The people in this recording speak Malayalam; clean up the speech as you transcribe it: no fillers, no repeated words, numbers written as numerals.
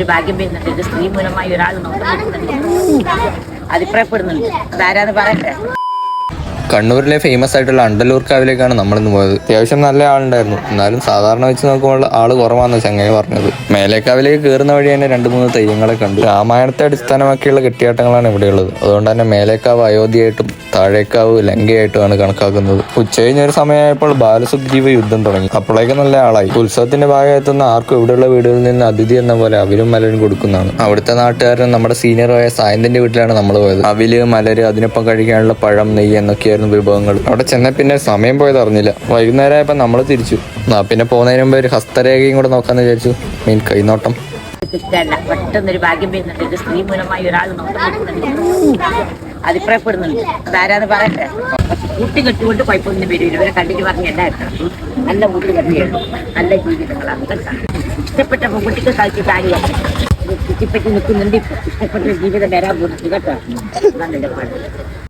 ഒരു ഭാഗ്യം വരുന്നുണ്ട്. ഇത് സ്ത്രീ മൂലമായി ഒരാൾ അഭിപ്രായപ്പെടുന്നുണ്ട്. അതാരാന്ന് പറയട്ടെ. കണ്ണൂരിലെ ഫേമസ് ആയിട്ടുള്ള അണ്ടലൂർ കാവിലേക്കാണ് നമ്മളിന്ന് പോയത്. അത്യാവശ്യം നല്ല ആളുണ്ടായിരുന്നു, എന്നാലും സാധാരണ വെച്ച് നോക്കുമ്പോൾ ആള് കുറവാണെന്ന് ചങ്ങായി പറഞ്ഞത്. മേലേക്കാവിലേക്ക് കയറുന്ന വഴി തന്നെ 2-3 തെയ്യങ്ങളെ കണ്ടു. രാമായണത്തെ അടിസ്ഥാനമാക്കിയുള്ള കെട്ടിയാട്ടങ്ങളാണ് ഇവിടെയുള്ളത്. അതുകൊണ്ട് തന്നെ മേലേക്കാവ് അയോധ്യയായിട്ടും താഴേക്കാവ് ലങ്കയായിട്ടുമാണ് കണക്കാക്കുന്നത്. ഉച്ചകഴിഞ്ഞൊരു സമയമായപ്പോൾ ബാലസുഗ്രീവ യുദ്ധം തുടങ്ങി. അപ്പോഴേക്കും നല്ല ആളായി. ഉത്സവത്തിന്റെ ഭാഗമായെത്തുന്ന ആർക്കും ഇവിടെയുള്ള വീടുകളിൽ നിന്ന് അതിഥി എന്ന പോലെ അവിലും മലരും കൊടുക്കുന്നതാണ്. അവിടുത്തെ നാട്ടുകാരൻ നമ്മുടെ സീനിയറായ സായന്തിന്റെ വീട്ടിലാണ് നമ്മൾ പോയത്. അവില്, മലര്, അതിനൊപ്പം കഴിക്കാനുള്ള പഴം, നെയ്യ് എന്നൊക്കെയായിരുന്നു വിഭവങ്ങൾ. അവിടെ ചെന്ന പിന്നെ സമയം പോയത് അറിഞ്ഞില്ല. വൈകുന്നേരമായപ്പോൾ നമ്മൾ തിരിച്ചു. പിന്നെ പോകുന്നതിന് മുമ്പ് ഒരു ഹസ്തരേഖയും കൂടെ നോക്കാന്ന് വിചാരിച്ചു. മീൻ കൈനോട്ടം. പെട്ടെന്നൊരു ഭാഗ്യം വരുന്നുണ്ട്. ഇത് സ്ത്രീ മൂലമായി ഒരാൾ അഭിപ്രായപ്പെടുന്നുണ്ട്. അതാരാന്ന് പറയട്ടെ. കൂട്ടുകെട്ടുകൊണ്ട് കുഴപ്പമൊന്നും വരും. ഇവരെ കണ്ടിട്ട് പറഞ്ഞ എല്ലാവർക്കും നല്ല കൂട്ടുകെട്ടിയാണ്, നല്ല ജീവിതങ്ങളാണ്. ഇഷ്ടപ്പെട്ട പെൺകുട്ടിക്ക് കളിച്ച് കാര്യമാണ്. ചുറ്റിപ്പറ്റി നിൽക്കുന്നുണ്ട്. ഇഷ്ടപ്പെട്ട ജീവിതം വരാൻ പോകുന്നത് കേട്ടോ. നല്ല പാട്.